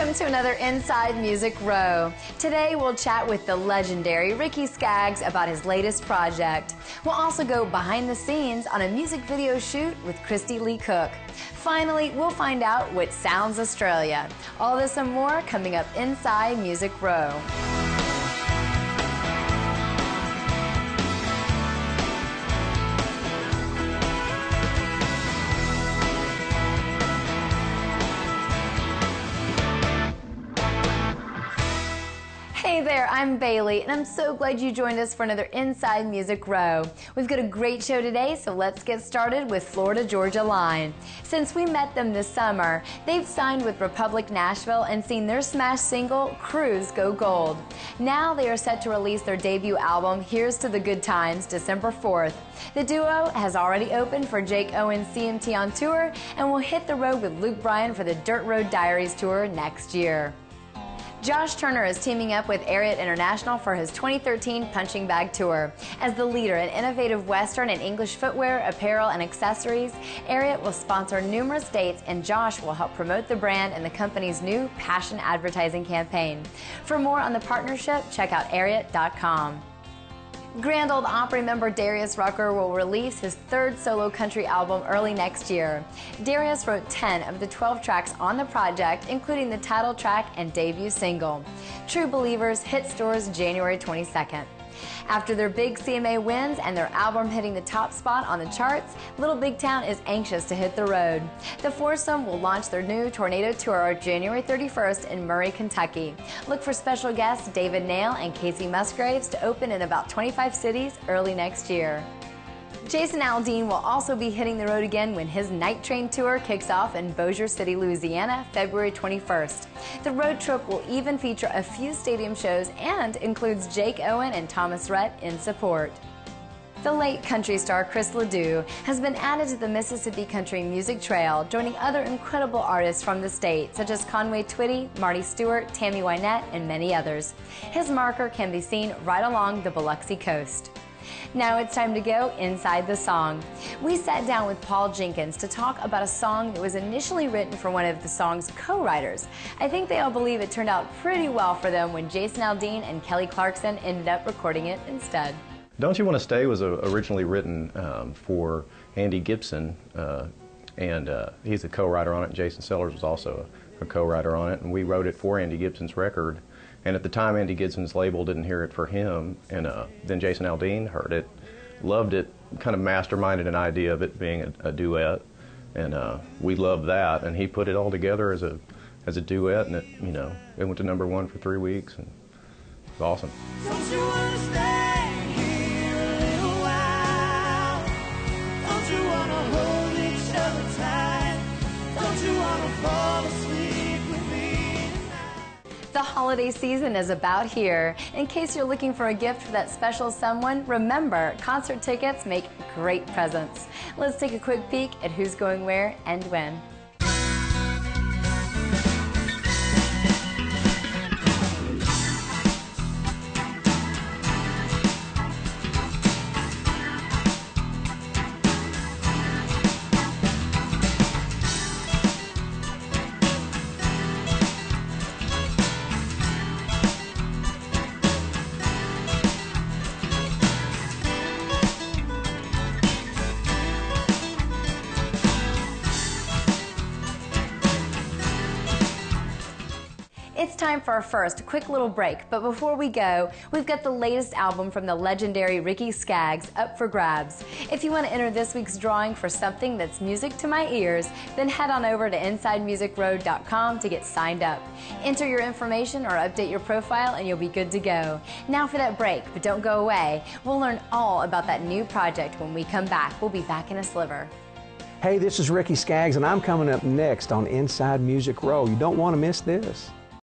Welcome to another Inside Music Row. Today we'll chat with the legendary Ricky Skaggs about his latest project. We'll also go behind the scenes on a music video shoot with Christy Lee Cook. Finally, we'll find out what sounds Australia. All this and more coming up Inside Music Row. Hey there, I'm Bailey, and I'm so glad you joined us for another Inside Music Row. We've got a great show today, so let's get started with Florida Georgia Line. Since we met them this summer, they've signed with Republic Nashville and seen their smash single, Cruise, go gold. Now they are set to release their debut album, Here's to the Good Times, December 4th. The duo has already opened for Jake Owen's CMT on tour and will hit the road with Luke Bryan for the Dirt Road Diaries tour next year. Josh Turner is teaming up with Ariat International for his 2013 Punching Bag Tour. As the leader in innovative Western and English footwear, apparel, and accessories, Ariat will sponsor numerous dates, and Josh will help promote the brand and the company's new passion advertising campaign. For more on the partnership, check out Ariat.com. Grand Ole Opry member Darius Rucker will release his third solo country album early next year. Darius wrote 10 of the 12 tracks on the project, including the title track and debut single. True Believers hit stores January 22nd. After their big CMA wins and their album hitting the top spot on the charts, Little Big Town is anxious to hit the road. The foursome will launch their new Tornado Tour January 31st in Murray, Kentucky. Look for special guests David Nail and Casey Musgraves to open in about 25 cities early next year. Jason Aldean will also be hitting the road again when his Night Train tour kicks off in Bossier City, Louisiana, February 21st. The road trip will even feature a few stadium shows and includes Jake Owen and Thomas Rhett in support. The late country star Chris LeDoux has been added to the Mississippi Country Music Trail, joining other incredible artists from the state, such as Conway Twitty, Marty Stewart, Tammy Wynette, and many others. His marker can be seen right along the Biloxi coast. Now it's time to go inside the song. We sat down with Paul Jenkins to talk about a song that was initially written for one of the song's co-writers. I think they all believe it turned out pretty well for them when Jason Aldean and Kelly Clarkson ended up recording it instead. Don't You Want to Stay was originally written for Andy Gibson, and he's a co-writer on it. Jason Sellers was also a co-writer on it, and we wrote it for Andy Gibson's record. And at the time, Andy Gibson's label didn't hear it for him, and then Jason Aldean heard it, loved it, kind of masterminded an idea of it being a duet, and we loved that. And he put it all together as a duet, and it went to #1 for 3 weeks, and it was awesome. Don't you wanna stay here a little while? Don't you wanna hold each other tight? Don't you wanna fall asleep with me? The holiday season is about here. In case you're looking for a gift for that special someone, remember, concert tickets make great presents. Let's take a quick peek at who's going where and when. It's time for our first quick little break, but before we go, we've got the latest album from the legendary Ricky Skaggs up for grabs. If you want to enter this week's drawing for something that's music to my ears, then head on over to InsideMusicRow.com to get signed up. Enter your information or update your profile and you'll be good to go. Now for that break, but don't go away. We'll learn all about that new project when we come back. We'll be back in a sliver. Hey, this is Ricky Skaggs, and I'm coming up next on Inside Music Row. You don't want to miss this.